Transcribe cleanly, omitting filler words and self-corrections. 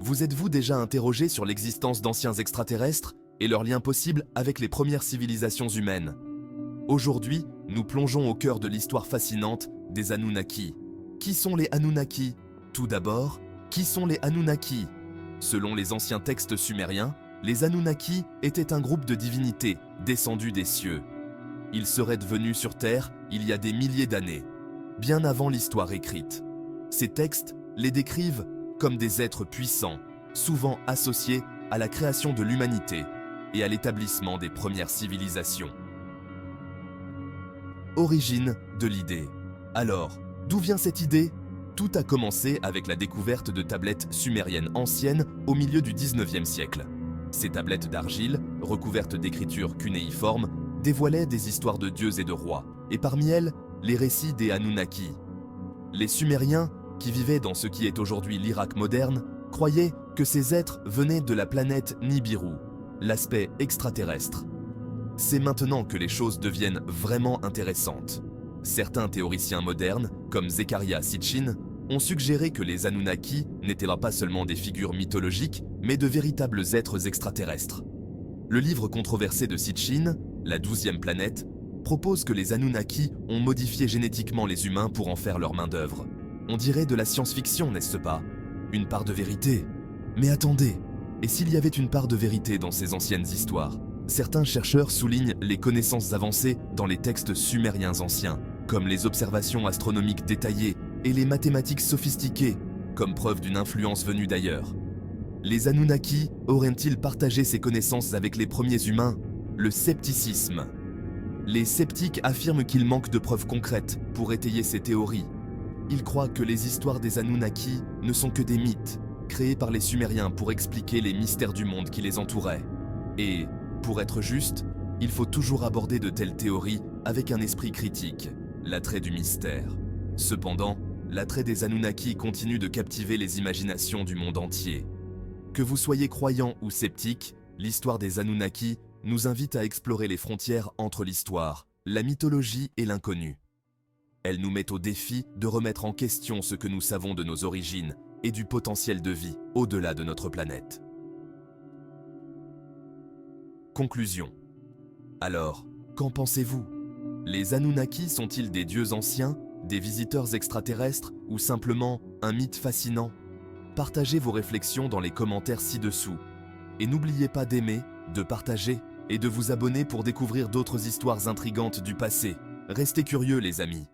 Vous êtes-vous déjà interrogé sur l'existence d'anciens extraterrestres et leurs liens possibles avec les premières civilisations humaines? Aujourd'hui, nous plongeons au cœur de l'histoire fascinante des Anunnaki. Qui sont les Anunnaki? Tout d'abord, qui sont les Anunnaki? Selon les anciens textes sumériens, les Anunnaki étaient un groupe de divinités descendus des cieux. Ils seraient venus sur Terre il y a des milliers d'années, bien avant l'histoire écrite. Ces textes les décrivent comme des êtres puissants, souvent associés à la création de l'humanité et à l'établissement des premières civilisations. Origine de l'idée. Alors, d'où vient cette idée? Tout a commencé avec la découverte de tablettes sumériennes anciennes au milieu du 19e siècle. Ces tablettes d'argile, recouvertes d'écritures cunéiformes, dévoilaient des histoires de dieux et de rois, et parmi elles, les récits des Anunnaki. Les Sumériens, qui vivaient dans ce qui est aujourd'hui l'Irak moderne, croyaient que ces êtres venaient de la planète Nibiru, l'aspect extraterrestre. C'est maintenant que les choses deviennent vraiment intéressantes. Certains théoriciens modernes, comme Zecharia Sitchin, ont suggéré que les Anunnaki n'étaient là pas seulement des figures mythologiques, mais de véritables êtres extraterrestres. Le livre controversé de Sitchin, La 12e planète, propose que les Anunnaki ont modifié génétiquement les humains pour en faire leur main-d'œuvre. On dirait de la science-fiction, n'est-ce pas? Une part de vérité. Mais attendez, et s'il y avait une part de vérité dans ces anciennes histoires? Certains chercheurs soulignent les connaissances avancées dans les textes sumériens anciens, comme les observations astronomiques détaillées et les mathématiques sophistiquées, comme preuve d'une influence venue d'ailleurs. Les Anunnaki auraient-ils partagé ces connaissances avec les premiers humains? Le scepticisme. Les sceptiques affirment qu'il manque de preuves concrètes pour étayer ces théories. Ils croient que les histoires des Anunnaki ne sont que des mythes, créés par les Sumériens pour expliquer les mystères du monde qui les entourait. Et, pour être juste, il faut toujours aborder de telles théories avec un esprit critique, l'attrait du mystère. Cependant, l'attrait des Anunnaki continue de captiver les imaginations du monde entier. Que vous soyez croyant ou sceptique, l'histoire des Anunnaki nous invite à explorer les frontières entre l'histoire, la mythologie et l'inconnu. Elle nous met au défi de remettre en question ce que nous savons de nos origines et du potentiel de vie au-delà de notre planète. Conclusion. Alors, qu'en pensez-vous? Les Anunnaki sont-ils des dieux anciens, des visiteurs extraterrestres ou simplement un mythe fascinant? Partagez vos réflexions dans les commentaires ci-dessous. Et n'oubliez pas d'aimer, de partager et de vous abonner pour découvrir d'autres histoires intrigantes du passé. Restez curieux les amis.